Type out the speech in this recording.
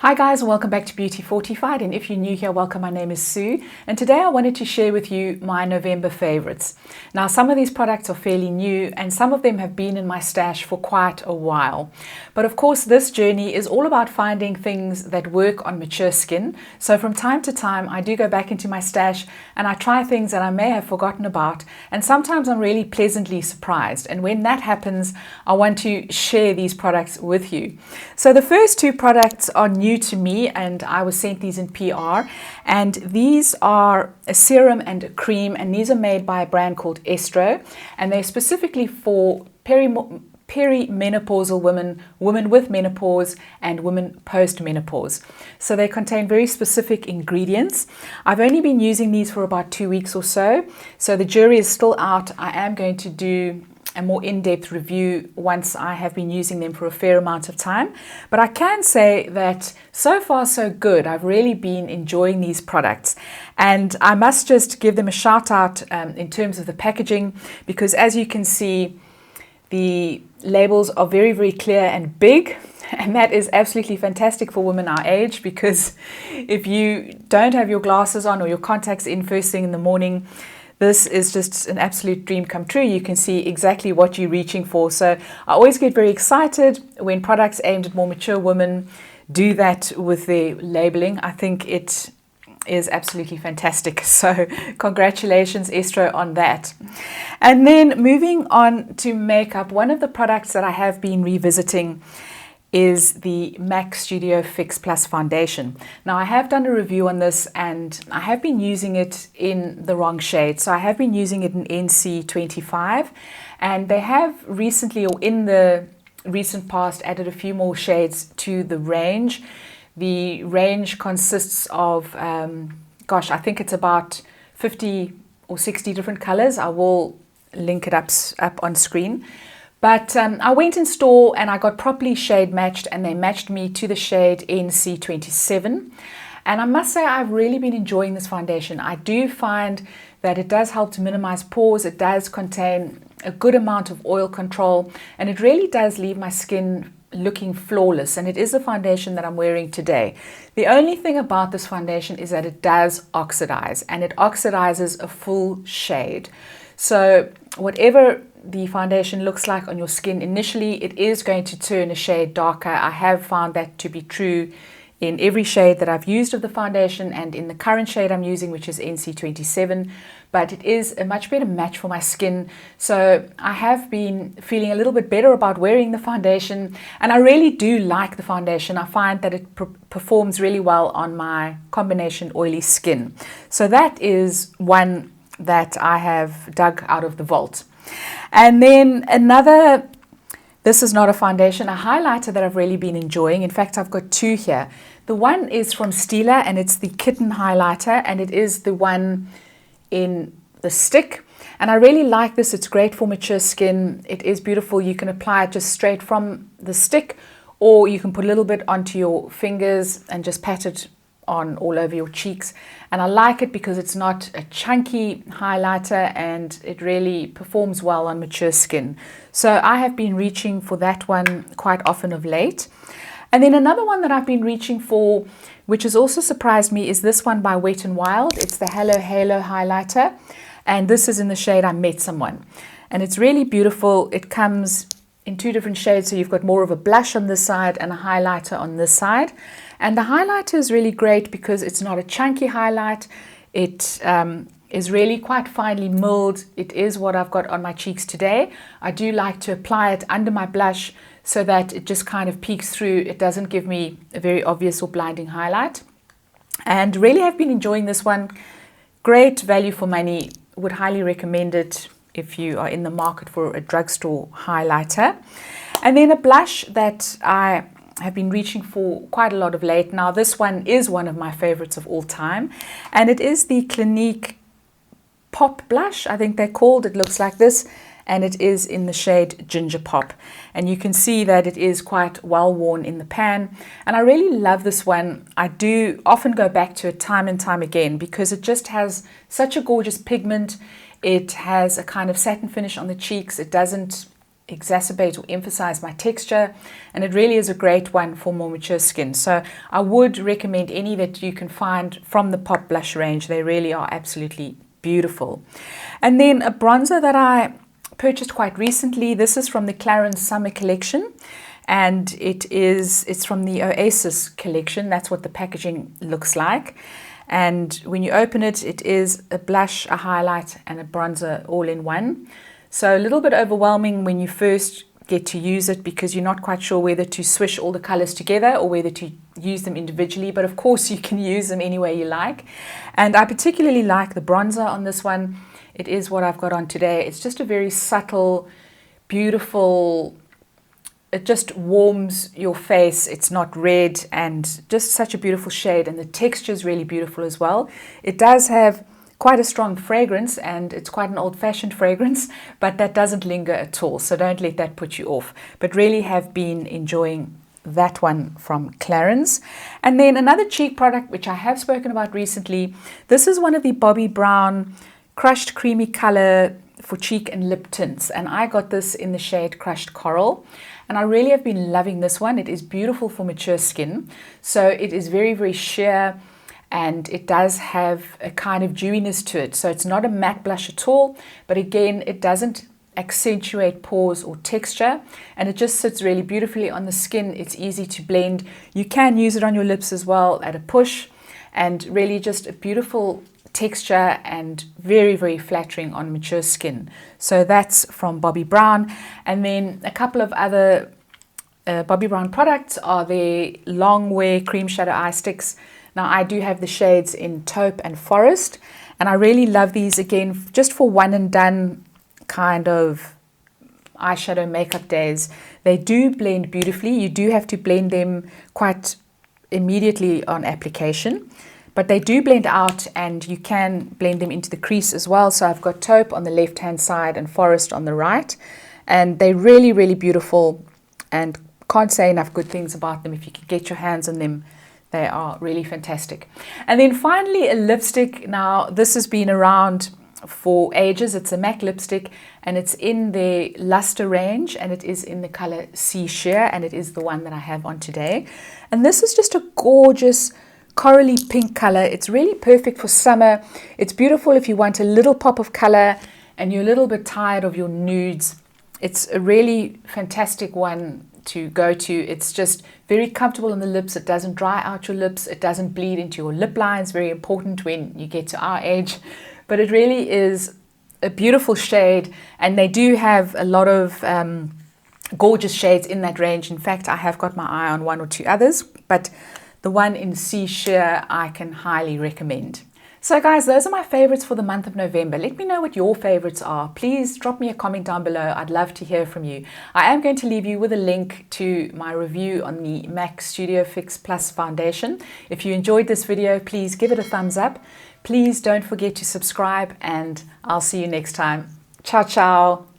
Hi guys, and welcome back to Beauty Fortified, and if you're new here, welcome. My name is Sue, and today I wanted to share with you my November favorites. Now, some of these products are fairly new and some of them have been in my stash for quite a while. But of course, this journey is all about finding things that work on mature skin. So from time to time, I do go back into my stash and I try things that I may have forgotten about, and sometimes I'm really pleasantly surprised. And when that happens, I want to share these products with you. So the first two products are new to me, and I was sent these in PR, and these are a serum and a cream, and these are made by a brand called Estro, and they're specifically for perimenopausal women, women with menopause, and women post-menopause. So they contain very specific ingredients. I've only been using these for about 2 weeks or so the jury is still out. I am going to do a more in-depth review once I have been using them for a fair amount of time. But I can say that so far so good. I've really been enjoying these products, and I must just give them a shout out in terms of the packaging, because as you can see, the labels are very, very clear and big, and that is absolutely fantastic for women our age, because if you don't have your glasses on or your contacts in first thing in the morning, this is just an absolute dream come true. You can see exactly what you're reaching for. So I always get very excited when products aimed at more mature women do that with their labeling. I think it is absolutely fantastic. So congratulations, Estro, on that. And then moving on to makeup, one of the products that I have been revisiting is the MAC Studio Fix Plus foundation. Now, I have done a review on this and I have been using it in the wrong shade. So I have been using it in NC25, and they have recently, or in the recent past, added a few more shades to the range. The range consists of, I think it's about 50 or 60 different colors. I will link it up on screen. But I went in store and I got properly shade matched, and they matched me to the shade NC27. And I must say, I've really been enjoying this foundation. I do find that it does help to minimize pores. It does contain a good amount of oil control, and it really does leave my skin looking flawless. And it is the foundation that I'm wearing today. The only thing about this foundation is that it does oxidize, and it oxidizes a full shade. So whatever the foundation looks like on your skin initially, it is going to turn a shade darker. I have found that to be true in every shade that I've used of the foundation, and in the current shade I'm using, which is NC27, but it is a much better match for my skin. So I have been feeling a little bit better about wearing the foundation, and I really do like the foundation. I find that it performs really well on my combination oily skin. So that is one that I have dug out of the vault. And then another, this is not a foundation, a highlighter that I've really been enjoying. In fact, I've got two here. The one is from Stila, and it's the Kitten highlighter, and it is the one in the stick. And I really like this. It's great for mature skin. It is beautiful. You can apply it just straight from the stick, or you can put a little bit onto your fingers and just pat it on all over your cheeks. And I like it because it's not a chunky highlighter, and it really performs well on mature skin. So I have been reaching for that one quite often of late. And then another one that I've been reaching for, which has also surprised me, is this one by Wet n Wild. It's the Hello Halo highlighter, and this is in the shade I Met Someone. And it's really beautiful. It comes in two different shades, so you've got more of a blush on this side and a highlighter on this side. And the highlighter is really great because it's not a chunky highlight. It is really quite finely milled. It is what I've got on my cheeks today. I do like to apply it under my blush so that it just kind of peeks through. It doesn't give me a very obvious or blinding highlight. And really have been enjoying this one. Great value for money. Would highly recommend it if you are in the market for a drugstore highlighter. And then a blush that I have been reaching for quite a lot of late. Now, this one is one of my favorites of all time, and it is the Clinique Pop Blush, I think they're called. It looks like this, and it is in the shade Ginger Pop. And you can see that it is quite well worn in the pan, and I really love this one. I do often go back to it time and time again because it just has such a gorgeous pigment. It has a kind of satin finish on the cheeks. It doesn't exacerbate or emphasize my texture, and it really is a great one for more mature skin. So I would recommend any that you can find from the Pop blush range. They really are absolutely beautiful. And then a bronzer that I purchased quite recently. This is from the Clarins Summer Collection, and it's from the Oasis collection. That's what the packaging looks like. And when you open it, it is a blush, a highlight, and a bronzer all in one. So a little bit overwhelming when you first get to use it because you're not quite sure whether to swish all the colors together or whether to use them individually. But of course, you can use them any way you like. And I particularly like the bronzer on this one. It is what I've got on today. It's just a very subtle, beautiful, it just warms your face. It's not red and just such a beautiful shade. And the texture is really beautiful as well. It does have quite a strong fragrance, and it's quite an old-fashioned fragrance, but that doesn't linger at all. So don't let that put you off. But really have been enjoying that one from Clarins. And then another cheek product, which I have spoken about recently. This is one of the Bobbi Brown Crushed Creamy Color for cheek and lip tints. And I got this in the shade Crushed Coral. And I really have been loving this one. It is beautiful for mature skin. So it is very, very sheer, and it does have a kind of dewiness to it. So it's not a matte blush at all, but again, it doesn't accentuate pores or texture, and it just sits really beautifully on the skin. It's easy to blend. You can use it on your lips as well at a push, and really just a beautiful texture and very, very flattering on mature skin. So that's from Bobbi Brown. And then a couple of other Bobbi Brown products are their long wear cream shadow eye sticks. Now I do have the shades in Taupe and Forest, and I really love these again just for one and done kind of eyeshadow makeup days. They do blend beautifully. You do have to blend them quite immediately on application, but they do blend out, and you can blend them into the crease as well. So I've got Taupe on the left hand side and Forest on the right, and they're really, really beautiful, and can't say enough good things about them. If you could get your hands on them, they are really fantastic. And then finally, a lipstick. Now, this has been around for ages. It's a MAC lipstick, and it's in the Luster range, and it is in the color Sea Sheer, and it is the one that I have on today. And this is just a gorgeous corally pink color. It's really perfect for summer. It's beautiful if you want a little pop of color and you're a little bit tired of your nudes. It's a really fantastic one to go to. It's just very comfortable on the lips. It doesn't dry out your lips. It doesn't bleed into your lip lines. Very important when you get to our age. But it really is a beautiful shade, and they do have a lot of gorgeous shades in that range. In fact, I have got my eye on one or two others, but the one in Sea Sheer I can highly recommend. So guys, those are my favorites for the month of November. Let me know what your favorites are. Please drop me a comment down below. I'd love to hear from you. I am going to leave you with a link to my review on the MAC Studio Fix Plus foundation. If you enjoyed this video, please give it a thumbs up. Please don't forget to subscribe, and I'll see you next time. Ciao, ciao.